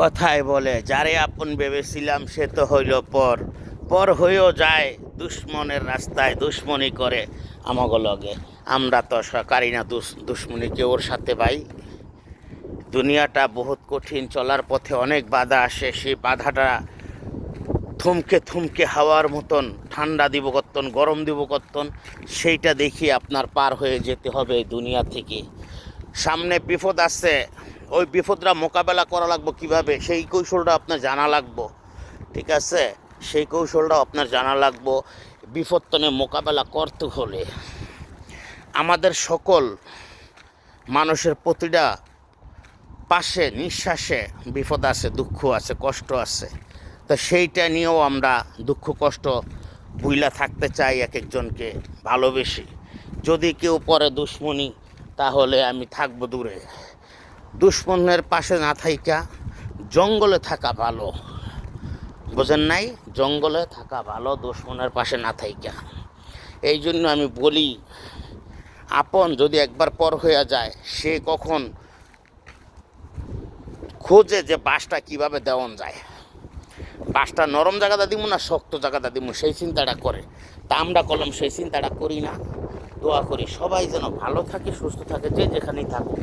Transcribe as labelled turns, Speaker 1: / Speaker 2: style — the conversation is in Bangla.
Speaker 1: কথায় বলে যারে আপন ভেবেছিলাম সে তো হইল পর, পর হয়েও যায় দুশ্মনের রাস্তায় দুশ্মনী করে আমাগো লগে। আমরা তো সরকারি না দুশ্মনী কে ওর সাথে ভাই। দুনিয়াটা বহুত কঠিন, চলার পথে অনেক বাধা আসে, সেই বাধাটা থমকে থমকে হাওয়ার মতন ঠান্ডা দিব কত্তন, গরম দিব কত্তন, সেইটা দেখিয়ে আপনার পার হয়ে যেতে হবে এই দুনিয়া থেকে। সামনে বিপদ আসছে, ওই বিপদটা মোকাবেলা করা লাগবো কিভাবে, সেই কৌশলটা আপনার জানা লাগবো। ঠিক আছে, সেই কৌশলটা আপনার জানা লাগবো। বিপদতনে মোকাবেলা করতে হলে আমাদের সকল মানুষের প্রতিটা পাশে নিঃশ্বাসে বিপদ আছে, দুঃখ আছে, কষ্ট আছে। তো সেইটা নিয়েও আমরা দুঃখ কষ্ট বুইলা থাকতে চাই এক একজনকে ভালোবেসে। যদি কেউ পরে দুশ্মনী, তাহলে আমি থাকবো দূরে। দুশ্মনের পাশে না থাইকা জঙ্গলে থাকা ভালো, বোঝেন নাই? জঙ্গলে থাকা ভালো দুশ্মনের পাশে না থাইকা। এই জন্য আমি বলি, আপন যদি একবার পর হয়ে যায়, সে কখন খোঁজে যে বাঁশটা কীভাবে দেওয়ান যায়, বাঁশটা নরম জায়গাটা দিব না শক্ত জায়গাটা দিব, সেই চিন্তাটা করে। তা আমরা কলম সেই চিন্তাটা করি না। দোয়া করি সবাই যেন ভালো থাকে, সুস্থ থাকে, যে যেখানেই থাকুক।